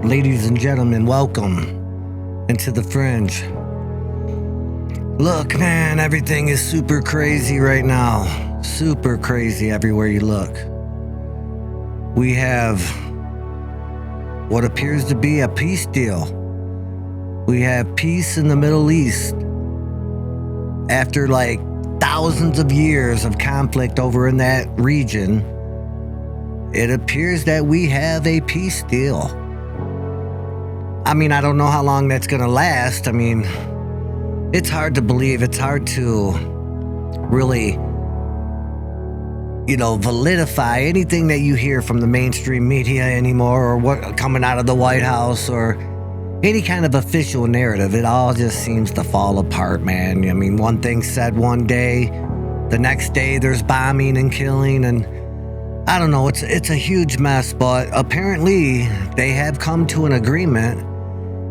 Ladies and gentlemen, welcome into the Fringe. Look, man, everything is super crazy right now. Super crazy everywhere you look. We have what appears to be a peace deal. We have peace in the Middle East. After like thousands of years of conflict over in that region, it appears that we have a peace deal. I mean, I don't know how long that's going to last. I mean, it's hard to believe. It's hard to really, validify anything that you hear from the mainstream media anymore, or what coming out of the White House, or any kind of official narrative. It all just seems to fall apart, man. I mean, one thing said one day, the next day there's bombing and killing, and I don't know, it's a huge mess, but apparently they have come to an agreement.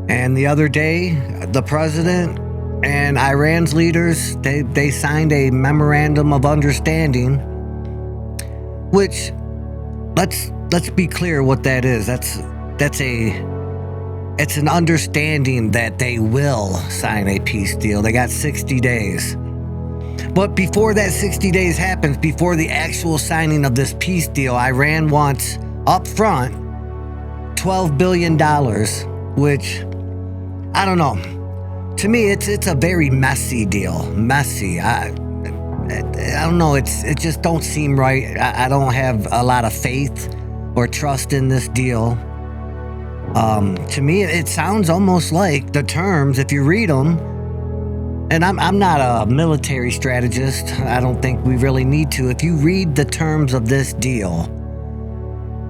And the other day, the president and Iran's leaders, they signed a memorandum of understanding, which, let's be clear what that is. It's an understanding that they will sign a peace deal. They got 60 days. But before that 60 days happens, before the actual signing of this peace deal, Iran wants up front $12 billion, which, I don't know. To me, it's a very messy deal. Messy. I don't know. It just don't seem right. I don't have a lot of faith or trust in this deal. To me, it sounds almost like the terms, if you read them, and I'm not a military strategist. I don't think we really need to. If you read the terms of this deal,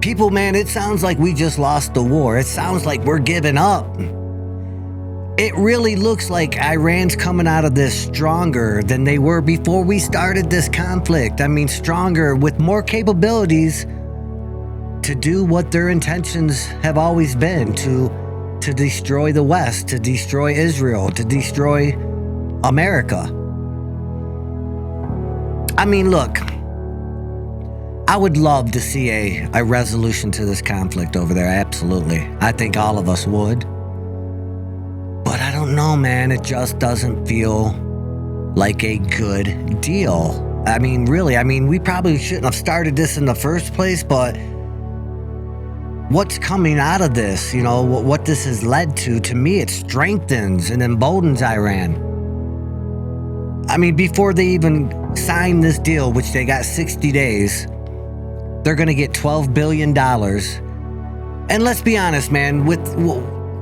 people, man, it sounds like we just lost the war. It sounds like we're giving up. It really looks like Iran's coming out of this stronger than they were before we started this conflict. I mean, stronger, with more capabilities to do what their intentions have always been, to destroy the West, to destroy Israel, to destroy America. I mean, look, I would love to see a resolution to this conflict over there. Absolutely. I think all of us would. But I don't know, man. It just doesn't feel like a good deal. I mean, really, we probably shouldn't have started this in the first place, but what's coming out of this, what this has led to me, it strengthens and emboldens Iran. I mean, before they even sign this deal, which they got 60 days, they're going to get $12 billion. And let's be honest, man,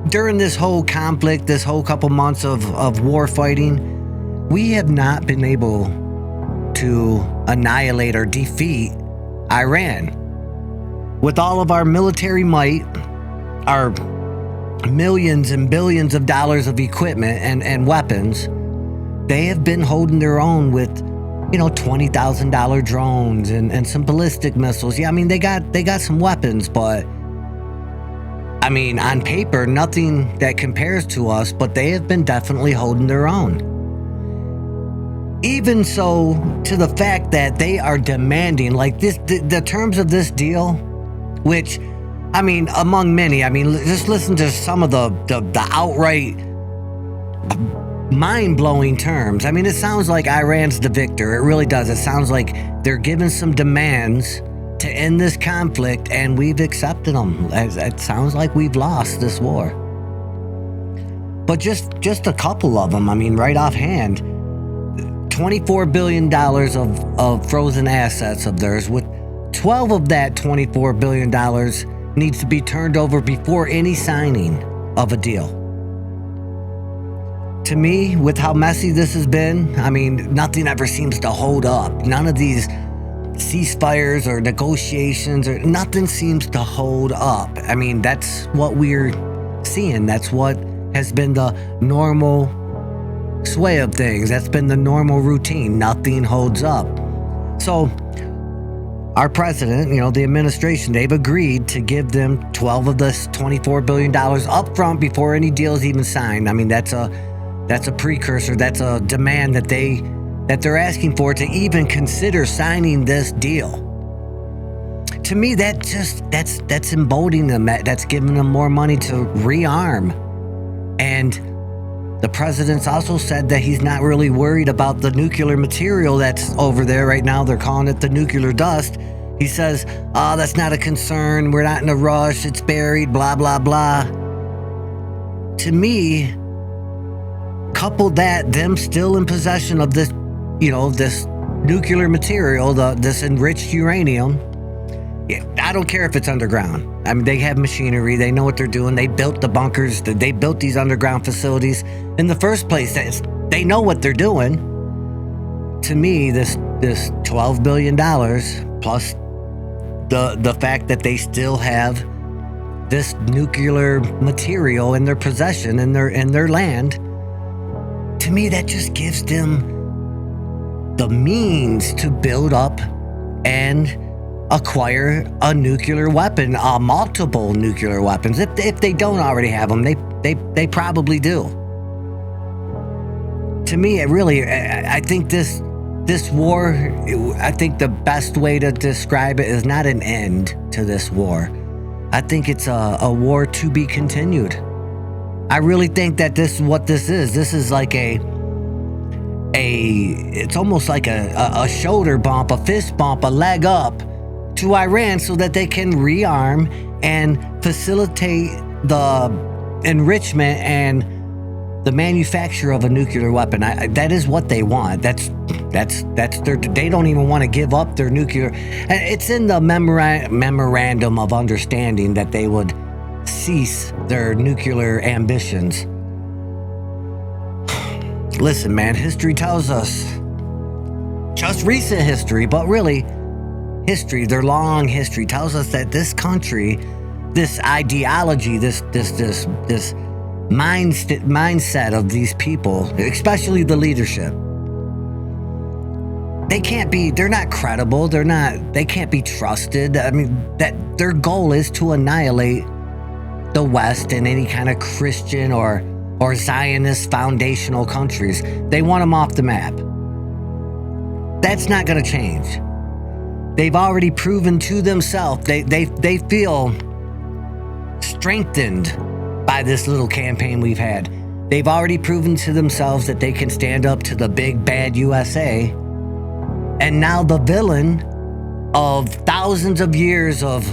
during this whole conflict, this whole couple months of war fighting, we have not been able to annihilate or defeat Iran. With all of our military might, our millions and billions of dollars of equipment and weapons, they have been holding their own with, $20,000 drones and some ballistic missiles. Yeah, they got some weapons, but on paper, nothing that compares to us, but they have been definitely holding their own. Even so, to the fact that they are demanding, like this, the terms of this deal, which, among many, just listen to some of the outright mind-blowing terms. It sounds like Iran's the victor. It really does. It sounds like they're giving some demands to end this conflict, and we've accepted them. It sounds like we've lost this war. But just a couple of them, right offhand, $24 billion of frozen assets of theirs, with 12 of that $24 billion needs to be turned over before any signing of a deal. To me, with how messy this has been, nothing ever seems to hold up. None of these ceasefires or negotiations, or nothing seems to hold up. That's what we're seeing. That's what has been the normal sway of things. That's been the normal routine. Nothing holds up. So our president, the administration, they've agreed to give them 12 of this $24 billion up front before any deal is even signed. That's a precursor. That's a demand that they're asking for to even consider signing this deal. To me, that's emboldening them. That's giving them more money to rearm. And the president's also said that he's not really worried about the nuclear material that's over there right now. They're calling it the nuclear dust. He says, oh, that's not a concern. We're not in a rush. It's buried, blah, blah, blah. To me, couple that, them still in possession of this, this nuclear material, this enriched uranium. Yeah, I don't care if it's underground. I mean, they have machinery. They know what they're doing. They built the bunkers. They built these underground facilities in the first place. They know what they're doing. To me, this $12 billion plus the fact that they still have this nuclear material in their possession, in their land, to me, that just gives them the means to build up and acquire a nuclear weapon, multiple nuclear weapons. If they don't already have them, they probably do. To me, I think this war, I think the best way to describe it is not an end to this war. I think it's a war to be continued. I really think that this is what this is. This is like it's almost like a shoulder bump, a fist bump, a leg up to Iran so that they can rearm and facilitate the enrichment and the manufacture of a nuclear weapon. That is what they want. That's they don't even want to give up their nuclear. It's in the memorandum of understanding that they would cease their nuclear ambitions. Listen, man, history tells us, just recent history, but really history, their long history tells us that this country, this ideology, this mindset of these people, especially the leadership, they're not credible. They can't be trusted. I mean, that their goal is to annihilate the West and any kind of Christian or Zionist foundational countries. They want them off the map. That's not going to change. They've already proven to themselves, they feel strengthened by this little campaign we've had. They've already proven to themselves that they can stand up to the big bad USA. And now the villain of thousands of years of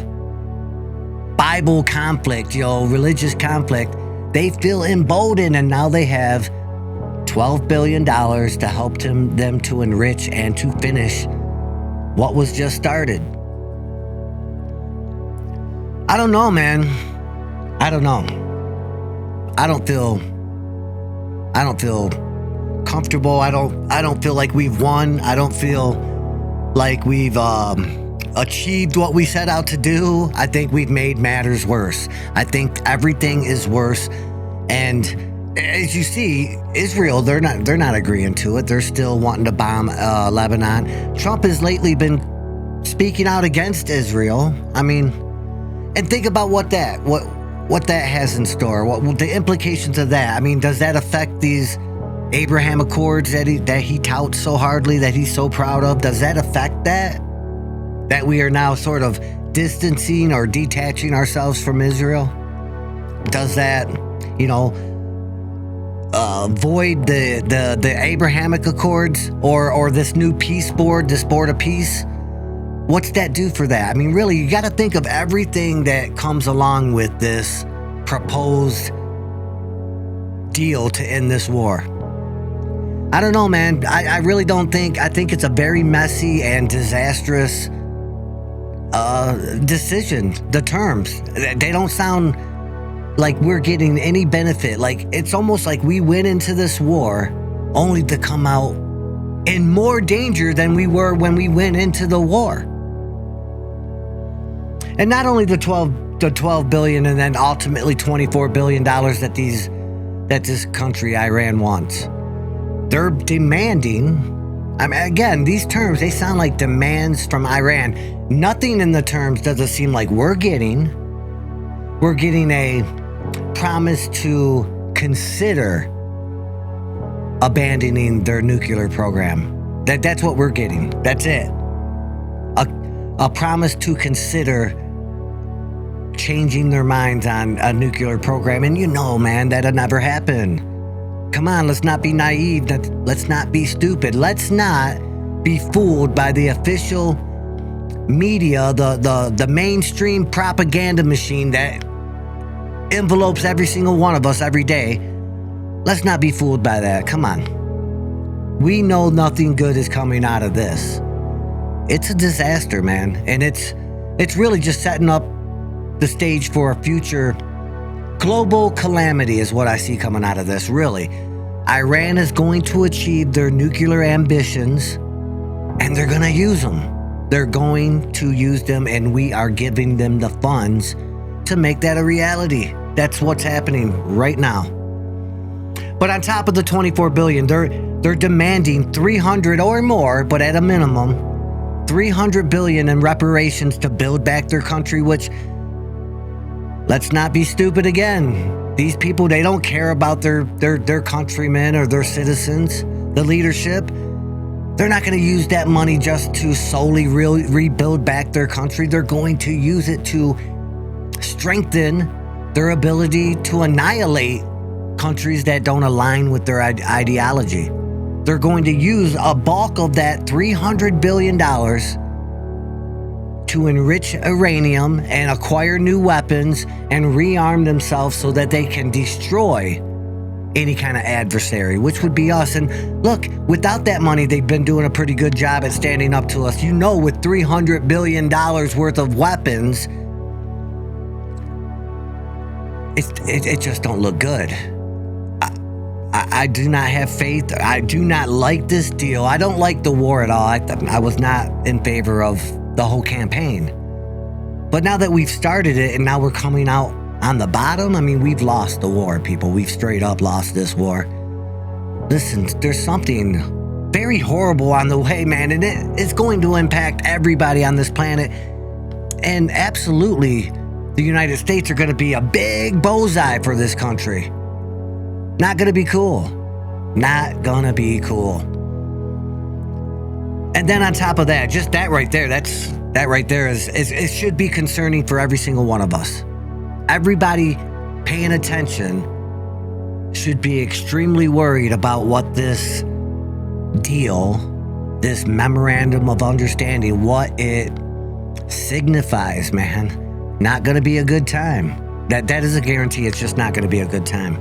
Bible conflict, religious conflict, they feel emboldened, and now they have $12 billion to help them to enrich and to finish what was just started. I don't know, man. I don't know. I don't feel comfortable. I don't feel like we've won. I don't feel like we've achieved what we set out to do. I think we've made matters worse. I think everything is worse. And as you see, Israel, they're not agreeing to it. They're still wanting to bomb Lebanon. Trump has lately been speaking out against Israel. I mean, and think about what that has in store. What the implications of that? I mean, does that affect these Abraham Accords that he touts so hardly, that he's so proud of? Does that affect that we are now sort of distancing or detaching ourselves from Israel? Does that, void the Abrahamic Accords or this new peace board, this board of peace? What's that do for that? I mean, really, you got to think of everything that comes along with this proposed deal to end this war. I don't know, man. I really don't think. I think it's a very messy and disastrous decision. The terms, they don't sound like we're getting any benefit. Like, it's almost like we went into this war only to come out in more danger than we were when we went into the war. And not only the 12 billion and then ultimately $24 billion that this country, Iran, wants. They're demanding, I mean, again, these terms, they sound like demands from Iran. Nothing in the terms doesn't seem like we're getting. We're getting a promise to consider abandoning their nuclear program. That's what we're getting. That's it. a promise to consider changing their minds on a nuclear program. And man, that'll never happen. Come on, let's not be naive. Let's not be stupid. Let's not be fooled by the official media, the mainstream propaganda machine that envelopes every single one of us every day. Let's not be fooled by that. Come on. We know nothing good is coming out of this. It's a disaster, man. And it's really just setting up the stage for a future global calamity is what I see coming out of this, really. Iran is going to achieve their nuclear ambitions, and they're going to use them. They're going to use them, and we are giving them the funds to make that a reality. That's what's happening right now. But on top of the $24 billion, they're demanding 300 or more, but at a minimum, $300 billion in reparations to build back their country, which, let's not be stupid again. These people, they don't care about their countrymen or their citizens, the leadership. They're not going to use that money just to solely rebuild back their country. They're going to use it to strengthen their ability to annihilate countries that don't align with their ideology. They're going to use a bulk of that $300 billion to enrich uranium and acquire new weapons and rearm themselves so that they can destroy any kind of adversary, which would be us. And look, without that money, they've been doing a pretty good job at standing up to us. With $300 billion worth of weapons, it just don't look good. I do not have faith. I do not like this deal. I don't like the war at all. I was not in favor of the whole campaign. But now that we've started it and now we're coming out on the bottom, we've lost the war, people. We've straight up lost this war. Listen, there's something very horrible on the way, man, and it's going to impact everybody on this planet. And absolutely, the United States are going to be a big bullseye for this country. Not going to be cool. Not going to be cool. And then on top of that, just that right there, that right there is it should be concerning for every single one of us. Everybody paying attention should be extremely worried about what this deal, this memorandum of understanding, what it signifies, man. Not going to be a good time. That is a guarantee. It's just not going to be a good time.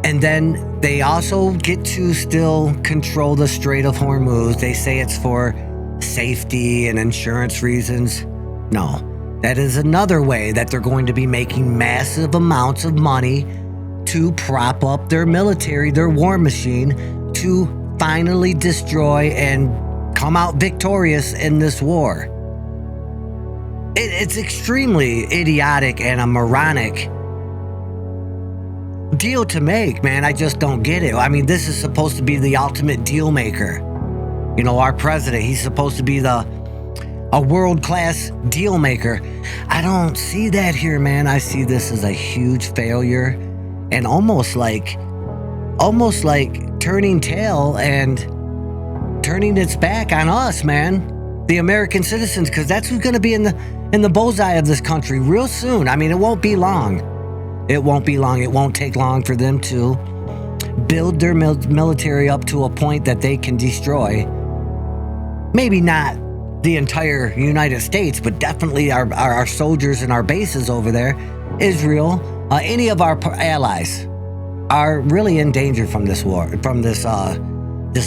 And then they also get to still control the Strait of Hormuz. They say it's for safety and insurance reasons. No, that is another way that they're going to be making massive amounts of money to prop up their military, their war machine, to finally destroy and come out victorious in this war. It's extremely idiotic and a moronic deal to make, man. I just don't get it. This is supposed to be the ultimate deal maker. Our president, he's supposed to be a world-class deal maker. I don't see that here, man. I see this as a huge failure and almost like turning tail and turning its back on us, man, the American citizens, because that's who's going to be in the bullseye of this country real soon. It won't be long. It won't be long. It won't take long for them to build their military up to a point that they can destroy. Maybe not the entire United States, but definitely our soldiers and our bases over there. Israel, any of our allies are really in danger from this war, from this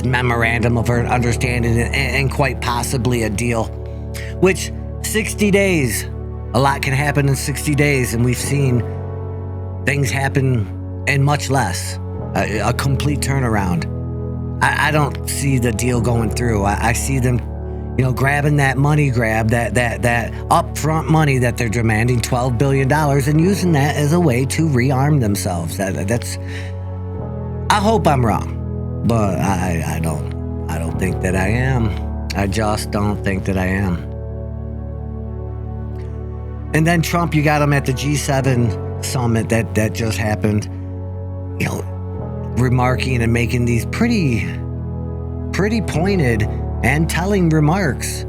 memorandum of understanding and quite possibly a deal, which 60 days, a lot can happen in 60 days, and we've seen things happen in much less, a complete turnaround. I don't see the deal going through. I see them, grabbing that money grab, that upfront money that they're demanding, $12 billion, and using that as a way to rearm themselves. That's. I hope I'm wrong, but I don't think that I am. I just don't think that I am. And then Trump, you got him at the G7 summit that just happened, remarking and making these pretty pointed and telling remarks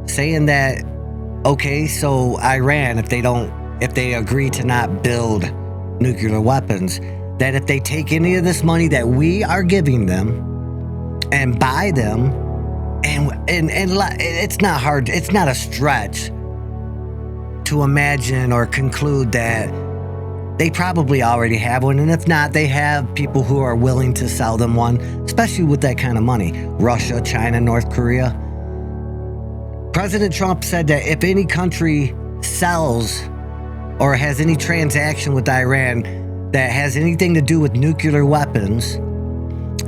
saying that, okay, so Iran, if they agree to not build nuclear weapons, that if they take any of this money that we are giving them and buy them, and it's not hard, it's not a stretch to imagine or conclude that they probably already have one, and if not, they have people who are willing to sell them one, especially with that kind of money. Russia, China, North Korea. President Trump said that if any country sells or has any transaction with Iran that has anything to do with nuclear weapons,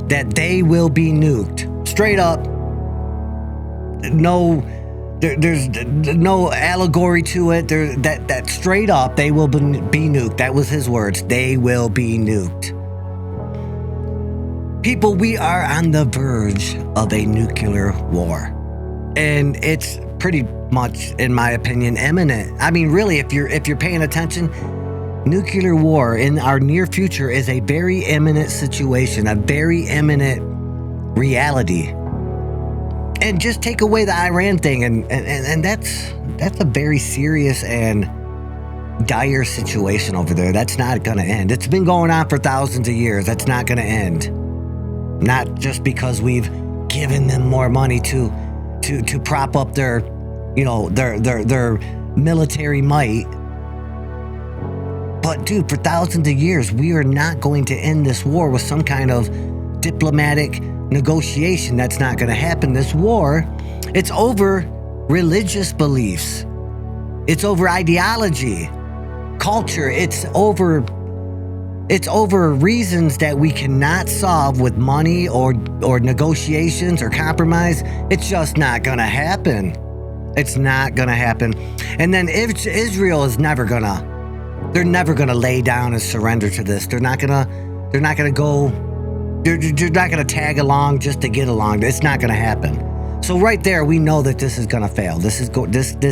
that they will be nuked. Straight up. There's no allegory to it. That straight up, they will be nuked. That was his words. They will be nuked. People, we are on the verge of a nuclear war. And it's pretty much, in my opinion, imminent. I mean, really, if you're paying attention, nuclear war in our near future is a very imminent situation, a very imminent reality. And just take away the Iran thing, and that's a very serious and dire situation over there. That's not going to end. It's been going on for thousands of years. That's not going to end. Not just because we've given them more money to prop up their, their military might. But dude, for thousands of years, we are not going to end this war with some kind of diplomatic negotiation. That's not going to happen. This war, it's over religious beliefs. It's over ideology, culture. It's over reasons that we cannot solve with money or negotiations or compromise. It's just not going to happen. It's not going to happen. And then Israel is never going to, they're never going to lay down and surrender to this. They're not going to go, they're not going to tag along just to get along. It's not going to happen. So right there, we know that this is going to fail. This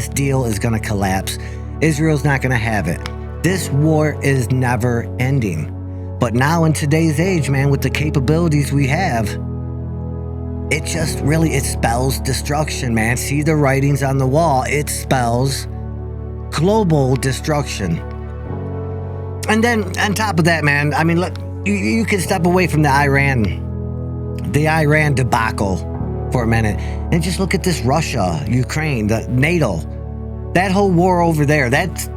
deal is going to collapse. Israel's not going to have it. This war is never ending. But now in today's age, man, with the capabilities we have, it just really, it spells destruction, man. See the writings on the wall. It spells global destruction. And then on top of that, man, I mean, look, you can step away from the Iran debacle for a minute and just look at this Russia, Ukraine, the NATO, that whole war over there. That's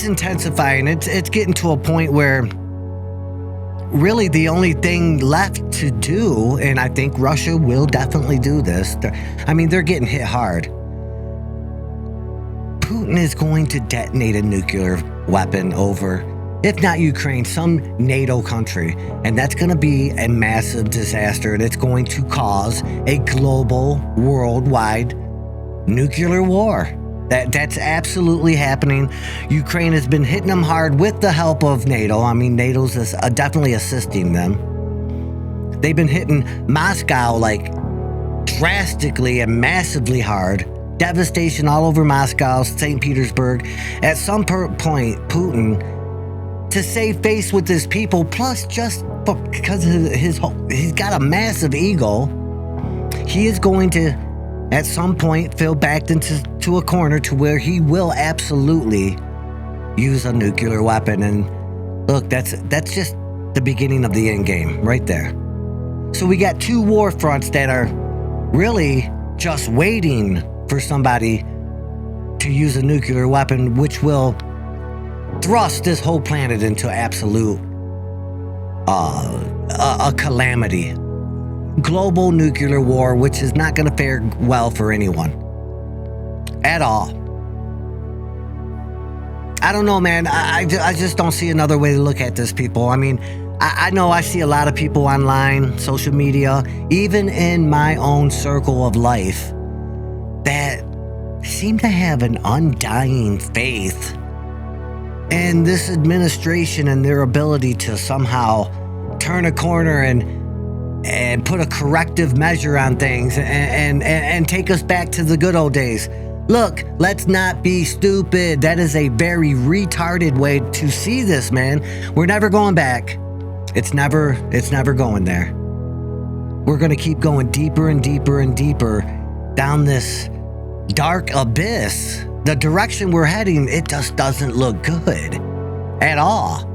intensifying. It's getting to a point where really the only thing left to do, and I think Russia will definitely do this. They're getting hit hard. Putin is going to detonate a nuclear weapon over, if not Ukraine, some NATO country. And that's going to be a massive disaster. And it's going to cause a global, worldwide nuclear war. That's absolutely happening. Ukraine has been hitting them hard with the help of NATO. I mean, NATO's definitely assisting them. They've been hitting Moscow like drastically and massively hard. Devastation all over Moscow, St. Petersburg. At some point, Putin, to save face with his people, plus just because he's got a massive ego, he is going to, at some point, feel backed into a corner to where he will absolutely use a nuclear weapon. And look, that's just the beginning of the end game right there. So we got two war fronts that are really just waiting for somebody to use a nuclear weapon, which will thrust this whole planet into absolute a calamity. Global nuclear war, which is not going to fare well for anyone at all. I don't know, man. I just don't see another way to look at this, people. I mean, I know I see a lot of people online, social media, even in my own circle of life, that seem to have an undying faith in this administration and their ability to somehow turn a corner and put a corrective measure on things and take us back to the good old days. Look, let's not be stupid. That is a very retarded way to see this, man. We're never going back. It's never going there. we're going to keep going deeper and deeper and deeper down this dark abyss. The direction we're heading, it just doesn't look good at all.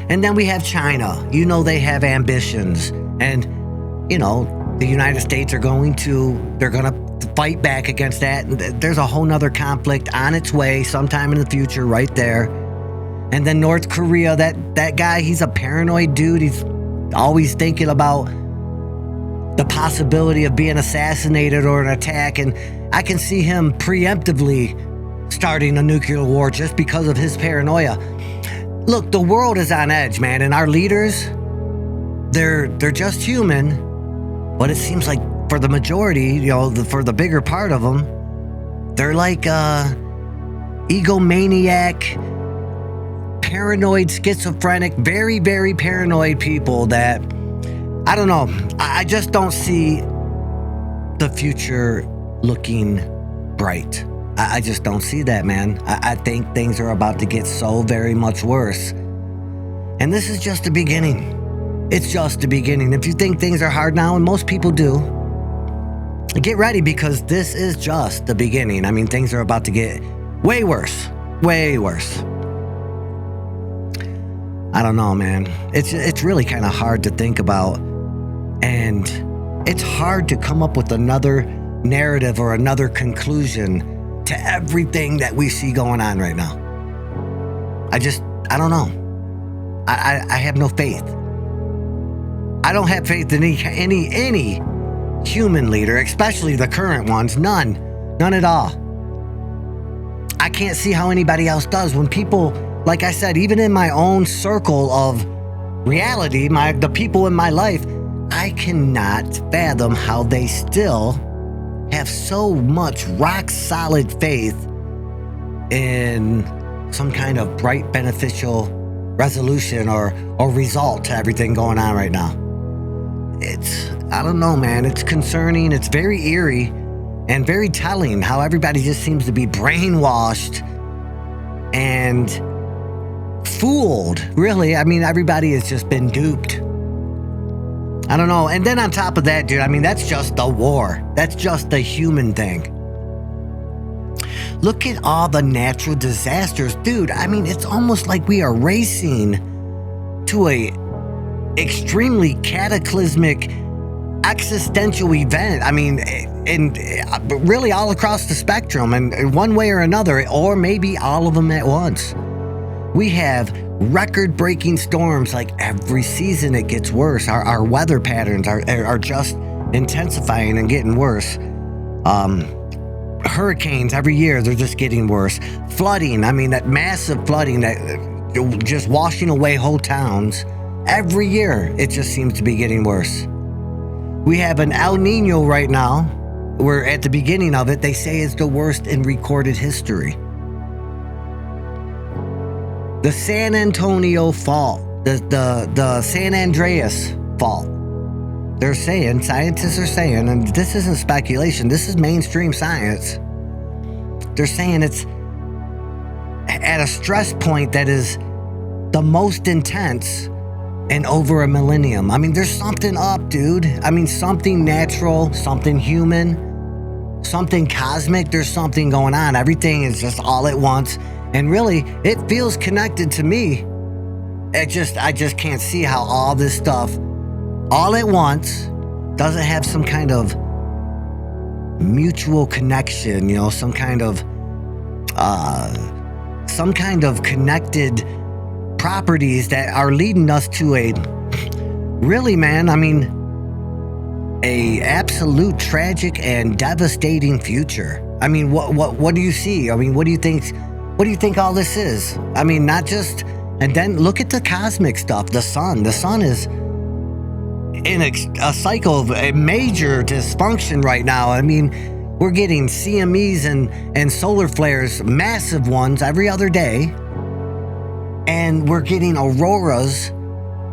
And then we have China. You know, they have ambitions. And, you know, the United States they're going to fight back against that. There's a whole nother conflict on its way sometime in the future right there. And then North Korea, that guy, he's a paranoid dude. He's always thinking about the possibility of being assassinated or an attack. And I can see him preemptively starting a nuclear war just because of his paranoia. Look, the world is on edge, man. And our leaders, they're just human. But it seems like for the majority, you know, for the bigger part of them, they're like egomaniac, paranoid, schizophrenic, very, very paranoid people that, I don't know, I just don't see the future looking bright. I just don't see that, man. I think things are about to get so very much worse. And this is just the beginning. It's just the beginning. If you think things are hard now, and most people do, get ready because this is just the beginning. I mean, things are about to get way worse. Way worse. I don't know, man. It's really kind of hard to think about. And it's hard to come up with another narrative or another conclusion to everything that we see going on right now. I don't know. I have no faith. I don't have faith in any human leader, especially the current ones. None at all. I can't see how anybody else does. When people, like I said, even in my own circle of reality, the people in my life, I cannot fathom how they still have so much rock solid faith in some kind of bright beneficial resolution or result to everything going on right now. I don't know, man. It's concerning. It's very eerie and very telling how everybody just seems to be brainwashed and fooled. Really, I mean, everybody has just been duped. I don't know. And then on top of that, dude, I mean, that's just the war. That's just the human thing. Look at all the natural disasters. Dude, I mean, it's almost like we are racing to a extremely cataclysmic existential event. I mean, and really all across the spectrum, and one way or another, or maybe all of them at once. We have record-breaking storms. Like every season it gets worse. Our weather patterns are just intensifying and getting worse. Hurricanes every year, they're just getting worse. Flooding, I mean, that massive flooding that just washing away whole towns. Every year it just seems to be getting worse. We have an El Nino right now. We're at the beginning of it. They say it's the worst in recorded history. The San Antonio fault, the San Andreas fault. They're saying, scientists are saying, and this isn't speculation, this is mainstream science. They're saying it's at a stress point that is the most intense in over a millennium. I mean, there's something up, dude. I mean, something natural, something human, something cosmic. There's something going on. Everything is just all at once. And really, it feels connected to me. I just can't see how all this stuff, all at once, doesn't have some kind of mutual connection, you know, some kind of connected properties that are leading us to a, really, man, I mean, a absolute tragic and devastating future. I mean, what do you see? I mean, what do you think all this is? I mean, not just, and then look at the cosmic stuff. The sun is in a cycle of a major dysfunction right now. I mean, we're getting CMEs and solar flares, massive ones every other day. And we're getting auroras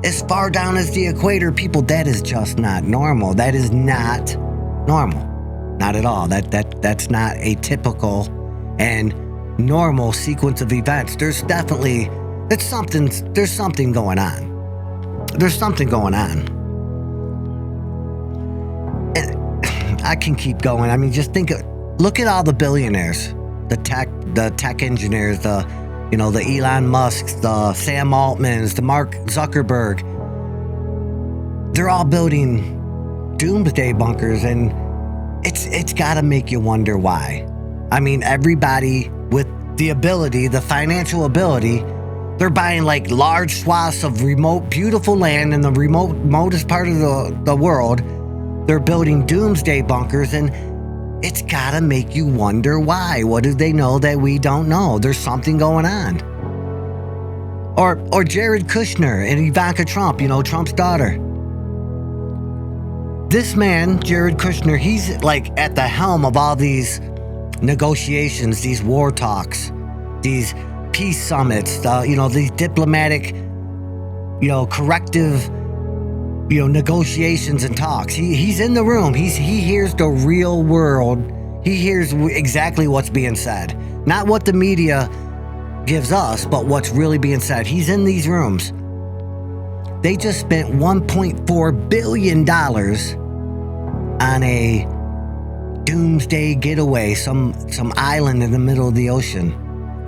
as far down as the equator. People, that is just not normal. That is not normal. Not at all. That's not a typical and normal sequence of events. There's something going on. There's something going on. I can keep going. I mean, just look at all the billionaires, the tech engineers, the Elon Musks, the Sam Altmans, the Mark Zuckerberg. They're all building doomsday bunkers, and it's got to make you wonder why. I mean, everybody with the ability, the financial ability, they're buying like large swaths of remote, beautiful land in the remotest part of the world. They're building doomsday bunkers, and it's got to make you wonder why. What do they know that we don't know? There's something going on. Or Jared Kushner and Ivanka Trump, Trump's daughter. This man, Jared Kushner, he's like at the helm of all these negotiations, these war talks, these peace summits, these diplomatic, corrective, negotiations and talks. He's in the room. He hears the real world. He hears exactly what's being said. Not what the media gives us, but what's really being said. He's in these rooms. They just spent $1.4 billion on a doomsday getaway, some island in the middle of the ocean.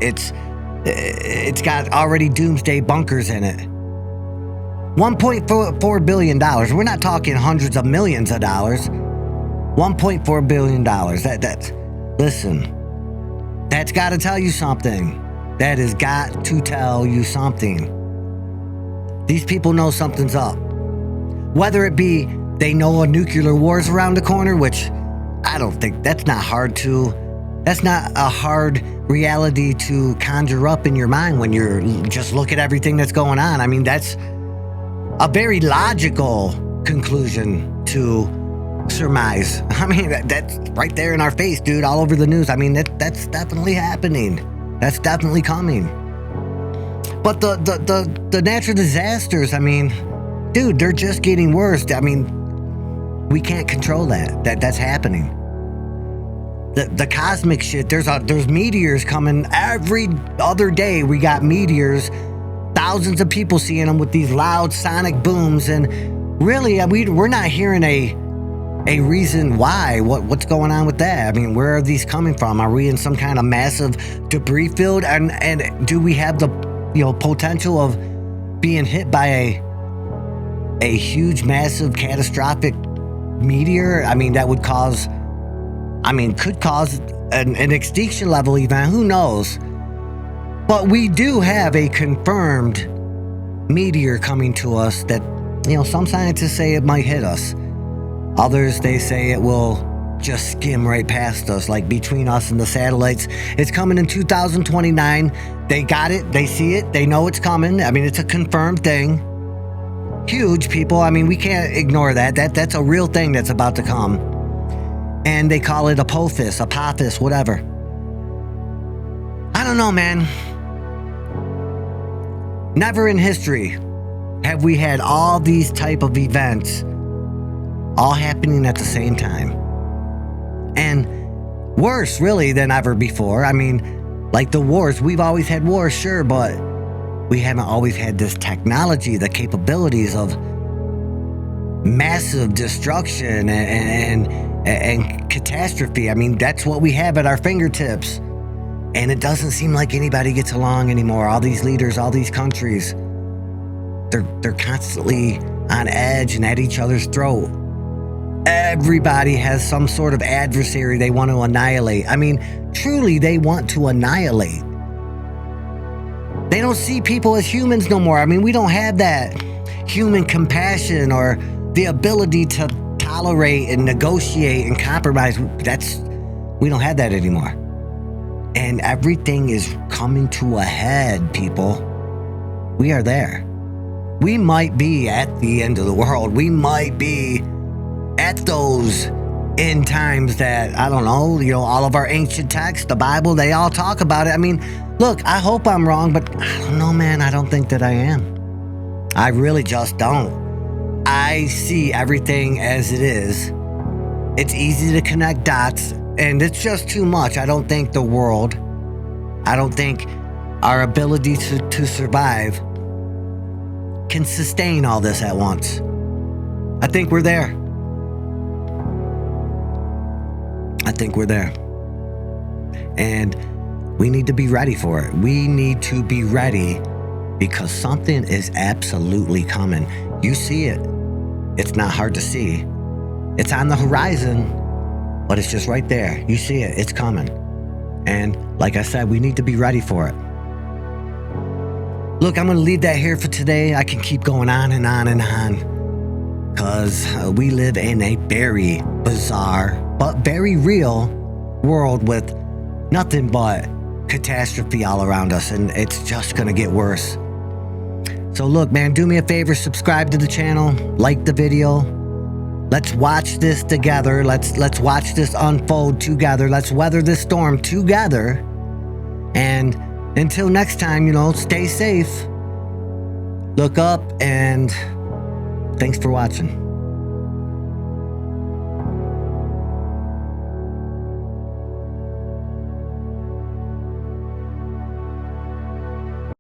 It's got already doomsday bunkers in it. $1.4 billion. We're not talking hundreds of millions of dollars. $1.4 billion. Listen, that's got to tell you something. That has got to tell you something. These people know something's up. Whether it be they know a nuclear war's around the corner, which I don't think that's not a hard reality to conjure up in your mind when you're just look at everything that's going on. I mean, that's a very logical conclusion to surmise. I mean, that's right there in our face, dude, all over the news. I mean, that's definitely happening. That's definitely coming. But the natural disasters, I mean, dude, they're just getting worse. I mean, we can't control that. That's happening. The cosmic shit, there's meteors coming every other day. We got meteors, thousands of people seeing them with these loud sonic booms, and really we're not hearing a reason why. What's going on with that? I mean, where are these coming from? Are we in some kind of massive debris field, and do we have the potential of being hit by a huge, massive, catastrophic meteor? I mean, that could cause an extinction level event. Who knows? But we do have a confirmed meteor coming to us that, some scientists say it might hit us. Others, they say it will just skim right past us, like between us and the satellites. It's coming in 2029. They got it. They see it. They know it's coming. I mean, it's a confirmed thing. Huge, people. I mean, we can't ignore that. That's a real thing that's about to come. And they call it Apophis, whatever. I don't know, man. Never in history have we had all these type of events all happening at the same time. And worse, really, than ever before. I mean, like the wars. We've always had wars, sure, but we haven't always had this technology, the capabilities of massive destruction and catastrophe. I mean, that's what we have at our fingertips. And it doesn't seem like anybody gets along anymore. All these leaders, all these countries, they're constantly on edge and at each other's throat. Everybody has some sort of adversary they want to annihilate. I mean, truly, they want to annihilate. They don't see people as humans no more. I mean, we don't have that human compassion or the ability to tolerate and negotiate and compromise. We don't have that anymore. And everything is coming to a head, people. We are there. We might be at the end of the world. We might be at those end times that, I don't know, all of our ancient texts, the Bible, they all talk about it. I mean, look, I hope I'm wrong, but I don't know, man. I don't think that I am. I really just don't. I see everything as it is. It's easy to connect dots, and it's just too much. I don't think our ability to survive can sustain all this at once. I think we're there. I think we're there. And we need to be ready for it. We need to be ready because something is absolutely coming. You see it. It's not hard to see. It's on the horizon, but it's just right there. You see it. It's coming. And like I said, we need to be ready for it. Look, I'm going to leave that here for today. I can keep going on and on and on because we live in a very bizarre but very real world with nothing but catastrophe all around us, and it's just going to get worse. So look, man, do me a favor, subscribe to the channel, like the video. Let's watch this together. Let's watch this unfold together. Let's weather this storm together. And until next time, stay safe. Look up, and thanks for watching.